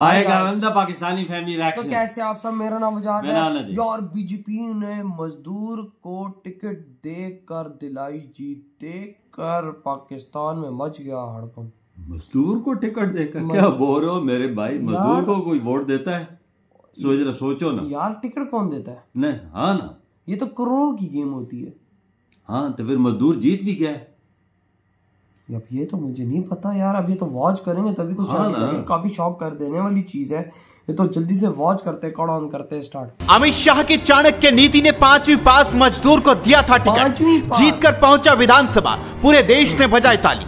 आएगा बंदा पाकिस्तानी फैमिली तो रिएक्शन। कैसे आप सब, मेरा नाम मुजाहिद है यार। बीजेपी ने मजदूर को टिकट देकर दिलाई जीत, देकर पाकिस्तान में मच गया हड़कंप। मजदूर को टिकट देकर क्या बोल रहे हो मेरे भाई? मजदूर को कोई वोट देता है? सोचो ना यार, टिकट कौन देता है? नहीं, हाँ ना, ये तो करोड़ों की गेम होती है। हाँ तो फिर मजदूर जीत भी गया है। अब ये तो मुझे नहीं पता यार, अब ये तो वॉच करेंगे तभी कुछ आएगा। काफी शॉक कर देने वाली चीज है ये, तो जल्दी से वॉच करते, कड़ ऑन करते स्टार्ट। अमित शाह की चाणक्य नीति ने 5वीं पास मजदूर को दिया था टिकट, जीतकर पहुंचा विधानसभा, पूरे देश ने बजाई ताली।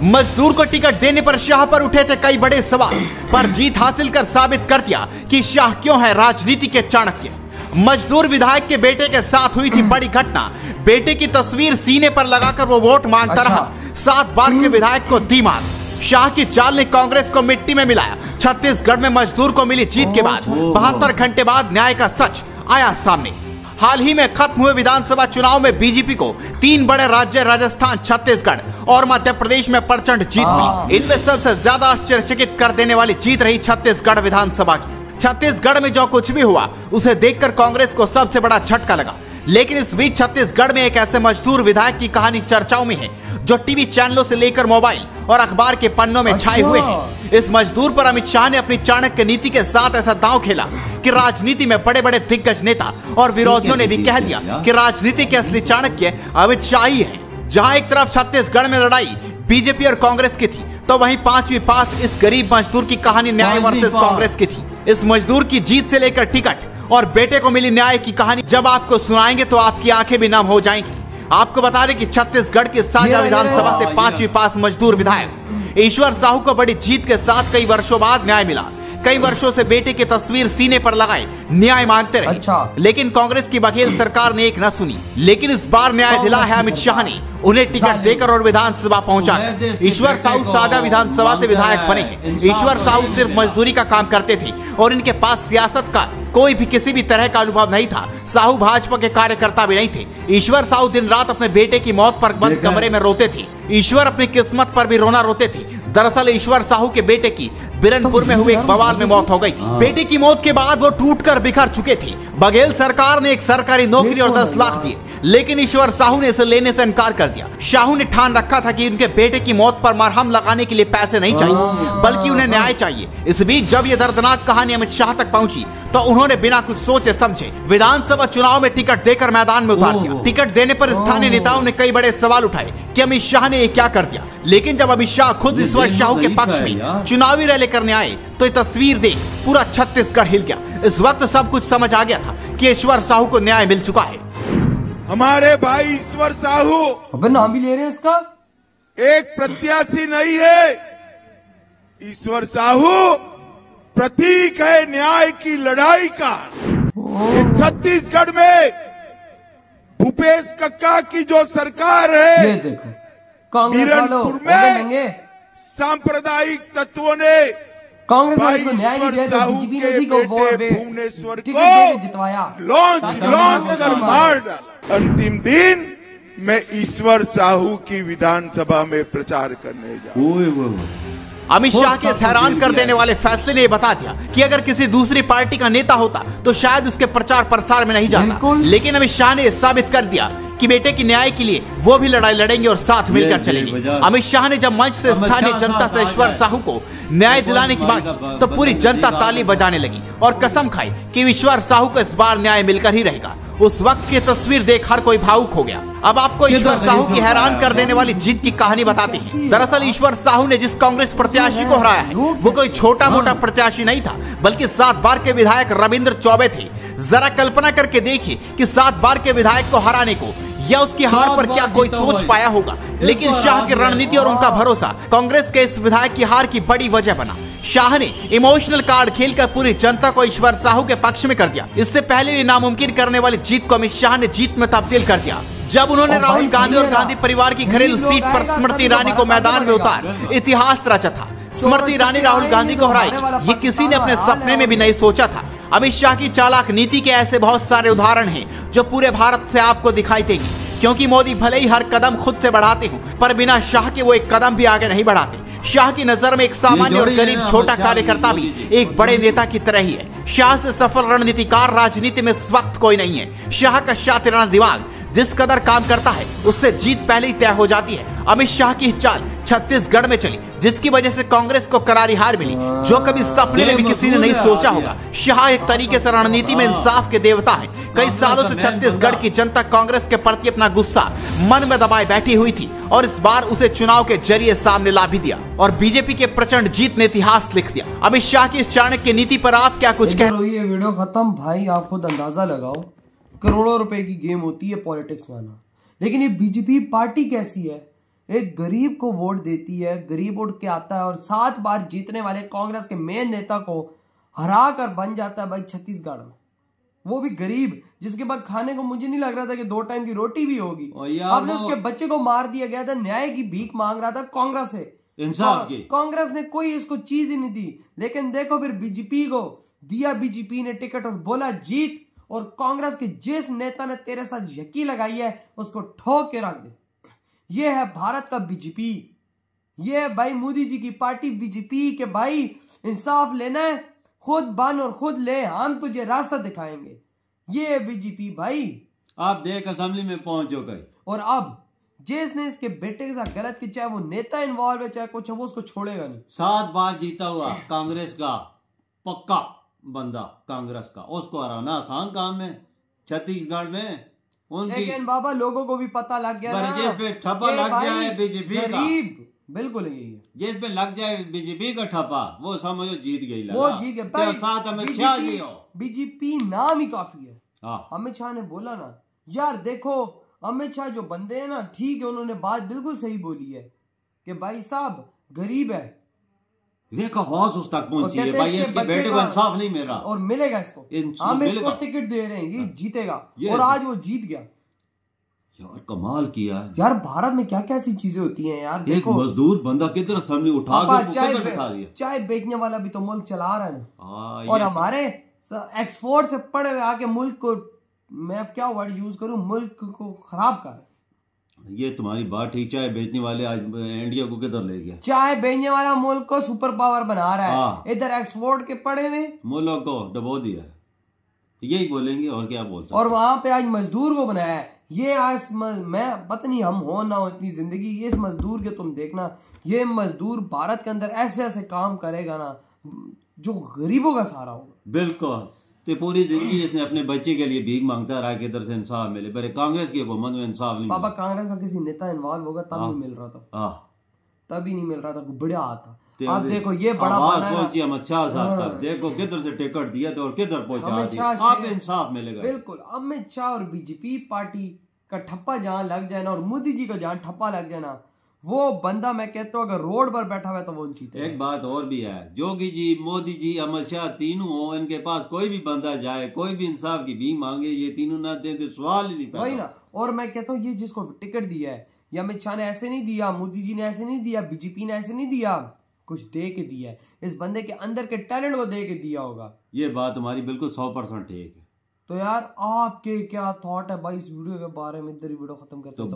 मजदूर को टिकट देने पर शाह पर उठे थे कई बड़े सवाल, पर जीत हासिल कर साबित कर दिया कि शाह क्यों है राजनीति के चाणक्य। मजदूर विधायक के बेटे के साथ हुई थी बड़ी घटना। बेटे की तस्वीर सीने पर लगाकर वो वोट मांगता रहा, 7 बार के विधायक को दी मात। शाह की चाल ने कांग्रेस को मिट्टी में मिलाया। छत्तीसगढ़ में मजदूर को मिली जीत के बाद 72 घंटे बाद न्याय का सच आया सामने। हाल ही में खत्म हुए विधानसभा चुनाव में बीजेपी को 3 बड़े राज्य राजस्थान, छत्तीसगढ़ और मध्य प्रदेश में प्रचंड जीत मिली। इनमें सबसे ज्यादा आश्चर्यचकित कर देने वाली जीत रही छत्तीसगढ़ विधानसभा की। छत्तीसगढ़ में जो कुछ भी हुआ उसे देखकर कांग्रेस को सबसे बड़ा झटका लगा। लेकिन इस बीच छत्तीसगढ़ में एक ऐसे मजदूर विधायक की कहानी चर्चाओं में है जो टीवी चैनलों से लेकर मोबाइल और अखबार के पन्नों में छाए हुए हैं। इस मजदूर पर अमित शाह ने अपनी चाणक्य नीति के साथ ऐसा दांव खेला कि राजनीति में बड़े बड़े दिग्गज नेता और विरोधियों ने भी कह दिया कि राजनीति के असली चाणक्य अमित शाह ही है। जहां एक तरफ छत्तीसगढ़ में लड़ाई बीजेपी और कांग्रेस की थी, तो वहीं 5वीं पास इस गरीब मजदूर की कहानी न्याय वर्सेस कांग्रेस की थी। इस मजदूर की जीत से लेकर टिकट और बेटे को मिली न्याय की कहानी जब आपको सुनाएंगे तो आपकी आंखें भी नम हो जाएंगी। आपको बता दें कि छत्तीसगढ़ की साझा विधानसभा से 5वीं पास मजदूर विधायक ईश्वर साहू को बड़ी जीत के साथ कई वर्षों बाद न्याय मिला। कई वर्षों से बेटे की तस्वीर सीने पर लगाए न्याय मांगते रहे, लेकिन कांग्रेस की बघेल सरकार ने एक न सुनी। लेकिन इस बार न्याय दिला है अमित शाह ने, उन्हें टिकट देकर और विधानसभा पहुंचा। ईश्वर साहू सादा विधानसभा से विधायक बने हैं। ईश्वर साहू सिर्फ मजदूरी का काम करते थे और इनके पास सियासत का कोई भी किसी भी तरह का अनुभव नहीं था। साहू भाजपा के कार्यकर्ता भी नहीं थे। ईश्वर साहू दिन रात अपने बेटे की मौत पर बंद कमरे में रोते थे। ईश्वर अपनी किस्मत पर भी रोना रोते थे। दरअसल ईश्वर साहू के बेटे की बिरनपुर में हुए एक बवाल में मौत हो गई थी। बेटे की मौत के बाद वो टूटकर बिखर चुके थे। बघेल सरकार ने एक सरकारी नौकरी और 10 लाख दिए, लेकिन ईश्वर साहू ने इसे लेने से इनकार कर दिया। साहू ने ठान रखा था कि उनके बेटे की मौत पर मरहम लगाने के लिए पैसे नहीं चाहिए, बल्कि उन्हें न्याय चाहिए। इस बीच जब ये दर्दनाक कहानी अमित शाह तक पहुंची तो उन्होंने बिना कुछ सोचे समझे विधानसभा चुनाव में टिकट देकर मैदान में उतार दिया। टिकट देने पर स्थानीय नेताओं ने कई बड़े सवाल उठाए कि अमित शाह ने ये क्या कर दिया। लेकिन जब अमित शाह खुद ईश्वर साहू के पक्ष में चुनावी रैली करने आए तो ये तस्वीर देख पूरा छत्तीसगढ़ हिल गया। इस वक्त सब कुछ समझ आ गया था कि ईश्वर साहू को न्याय मिल चुका है। हमारे भाई ईश्वर साहू, अबे नाम भी ले रहे हैं इसका, एक प्रत्याशी नहीं है। ईश्वर साहू प्रतीक है न्याय की लड़ाई का। ये छत्तीसगढ़ में भूपेश कक्का की जो सरकार है, ये देखो कांग्रेस वालों में सांप्रदायिक तत्वों ने कांग्रेस को न्याय नहीं दिया, बीजेपी ने उसी को भुवनेश्वर को जितवाया, लॉन्च कर मार डाला। अंतिम दिन मैं ईश्वर साहू की विधानसभा में प्रचार करने जा। अमित शाह के इस हैरान कर देने वाले फैसले ने बता दिया कि अगर किसी दूसरी पार्टी का नेता होता तो शायद उसके प्रचार प्रसार में नहीं जाता। लेकिन अमित शाह ने साबित कर दिया कि बेटे की न्याय के लिए वो भी लड़ाई लड़ेंगे और साथ मिलकर चलेंगे। अमित शाह ने जब मंच से स्थानीय जनता से ईश्वर साहू को न्याय दिलाने की मांग की तो पूरी जनता ताली बजाने लगी और कसम खाई कि ईश्वर साहू को इस बार न्याय मिलकर ही रहेगा। उस वक्त की तस्वीर देख हर कोई भावुक हो गया। अब आपको ईश्वर साहू की हैरान कर देने वाली जीत की कहानी बताते हैं। दरअसल ईश्वर साहू ने जिस कांग्रेस प्रत्याशी को हराया है वो कोई छोटा मोटा प्रत्याशी नहीं था, बल्कि 7 बार के विधायक रविंद्र चौबे थे। जरा कल्पना करके देखिए कि 7 बार के विधायक को हराने को या उसकी हार पर क्या कोई सोच पाया होगा। लेकिन शाह की रणनीति और उनका भरोसा कांग्रेस के इस विधायक की हार की बड़ी वजह बना। शाह ने इमोशनल कार्ड खेलकर पूरी जनता को ईश्वर साहू के पक्ष में कर दिया। इससे पहले भी नामुमकिन करने वाली जीत को अमित शाह ने जीत में तब्दील कर दिया जब उन्होंने राहुल गांधी और गांधी परिवार की घरेलू सीट पर स्मृति ईरानी को मैदान में उतार इतिहास रचा था। स्मृति ईरानी राहुल गांधी को हराएगी, ये किसी ने अपने सपने में भी नहीं सोचा था। अमित शाह की चालाक नीति के ऐसे बहुत सारे उदाहरण हैं जो पूरे भारत से आपको दिखाई देगी, क्योंकि मोदी भले ही हर कदम खुद से बढ़ाते हो, पर बिना शाह के वो एक कदम भी आगे नहीं बढ़ाते। शाह की नजर में एक सामान्य और गरीब छोटा कार्यकर्ता भी एक बड़े नेता की तरह ही है। शाह से सफल रणनीतिकार राजनीति में इस वक्त कोई नहीं है। शाह का शातिराना दिमाग जिस कदर काम करता है उससे जीत पहले ही तय हो जाती है। अमित शाह की चाल छत्तीसगढ़ में चली, जिसकी वजह से कांग्रेस को करारी हार मिली, जो कभी सपने में भी किसी ने नहीं सोचा होगा। शाह एक तरीके से रणनीति में इंसाफ के देवता हैं। कई सालों से छत्तीसगढ़ की जनता कांग्रेस के प्रति अपना गुस्सा मन में दबाए बैठी हुई थी और इस बार उसे चुनाव के जरिए सामने ला भी दिया और बीजेपी के प्रचंड जीत ने इतिहास लिख दिया। अमित शाह की इस चाणक्य नीति पर आप क्या कुछ कह? ये वीडियो खत्म भाई, आप खुद अंदाजा लगाओ, करोड़ों रुपए की गेम होती है पॉलिटिक्स में आना। लेकिन ये बीजेपी पार्टी कैसी है, एक गरीब को वोट देती है, गरीब उठ के आता है और 7 बार जीतने वाले कांग्रेस के मेन नेता को हरा कर बन जाता है भाई छत्तीसगढ़ में, वो भी गरीब, जिसके बाद खाने को मुझे नहीं लग रहा था कि 2 टाइम की रोटी भी होगी। आपने उसके बच्चे को मार दिया गया था, न्याय की भीख मांग रहा था कांग्रेस से, इंसाफ की। कांग्रेस ने कोई इसको चीज ही नहीं दी। लेकिन देखो फिर बीजेपी को दिया, बीजेपी ने टिकट और बोला जीत, और कांग्रेस के जिस नेता ने तेरे साथ यकी लगाई है उसको ठोक के रख दे। ये है भारत का बीजेपी, ये है भाई मोदी जी की पार्टी बीजेपी के भाई इंसाफ लेना है खुद बन और खुद ले, हम तुझे रास्ता दिखाएंगे। ये है बीजेपी भाई। आप देख असेंबली में पहुंचो गए, और अब जिसने इसके बेटे के साथ गलत की, चाहे वो नेता इन्वॉल्व है चाहे कुछ है, वो उसको छोड़ेगा नहीं। 7 बार जीता हुआ कांग्रेस का पक्का बंदा, कांग्रेस का, उसको हराना आसान काम है छत्तीसगढ़ में। लेकिन बाबा लोगों को भी पता लग गया ना, जिस पे ठप्पा लग जाए बीजेपी का, बिल्कुल यही है, जिस पे लग जाए बीजेपी का ठप्पा वो समझो जीत गई, वो जीत गया। साथ अमित शाह जी हो, बीजेपी नाम ही काफी है। हाँ। अमित शाह ने बोला ना यार, देखो अमित शाह जो बंदे हैं ना, ठीक है उन्होंने बात बिल्कुल सही बोली है कि भाई साहब गरीब है, देखो हौस उस तक पहुंची है भाई, इसके बेटे को इंसाफ नहीं मिल रहा और मिलेगा इसको, हम इसको टिकट दे रहे हैं, ये जीतेगा। और आज वो जीत गया यार, कमाल किया यार। भारत में क्या क्या ऐसी चीजें होती हैं यार, देखो मजदूर बंदा किधर असेंबली उठा दिया, चाय बेचने वाला भी तो मुल्क चला रहा है ना। और हमारे एक्सपोर्ट से पड़े हुए आके मुल्क को, मैं अब क्या वर्ड यूज करूं, मुल्क को खराब कर। ये तुम्हारी बात ठीक, चाय बेचने वाले आज इंडिया को किधर ले गया, चाय बेचने वाला मुल्क को सुपर पावर बना रहा है, इधर एक्सपोर्ट के पड़े हुए मुल्क को डबो दिया, यही बोलेंगे और क्या बोल सकते। और वहां पे आज मजदूर को बनाया है। ये आज मैं पता नहीं हम हो ना हो इतनी जिंदगी, ये इस मजदूर के तुम देखना, ये मजदूर भारत के अंदर ऐसे ऐसे काम करेगा ना जो गरीबों का सहारा होगा। बिल्कुल, तो पूरी जिंदगी इसने अपने बच्चे के लिए भीख मांगता रहा कि इधर से इंसाफ मिले, पर कांग्रेस की हुकूमत में इंसाफ नहीं। पापा कांग्रेस का किसी नेता इन्वॉल्व होगा तब नहीं मिल रहा था, तभी नहीं मिल रहा था, बड़ा आता। अब देखो ये बड़ा पहुंची अमित शाह साहब तक, देखो किधर से टिकट दिया तो और किधर पहुंचा, आप इंसाफ मिलेगा। बिल्कुल, अमित शाह और बीजेपी पार्टी का ठप्पा जहां लग जाए ना, और मोदी जी का जहां ठप्पा लग जाए ना, वो बंदा मैं कहता हूँ अगर रोड पर बैठा हुआ तो वो जीते। एक बात और भी है, योगी जी, मोदी जी, अमित शाह तीनों हो, इनके पास कोई भी बंदा जाए, कोई भी इंसाफ की भीख मांगे, ये तीनों ना दे तो सवाल ही नहीं पैदा। वही ना, और मैं कहता हूँ ये जिसको टिकट दिया है, या अमित शाह ने ऐसे नहीं दिया, मोदी जी ने ऐसे नहीं दिया, बीजेपी ने ऐसे नहीं दिया, कुछ दे के दिया है, इस बंदे के अंदर के टैलेंट को दे के दिया होगा। ये बात तुम्हारी बिल्कुल 100% ठीक है। तो यार आपके क्या थॉट है भाई इस वीडियो के बारे में? इधर ही वीडियो खत्म करते हैं।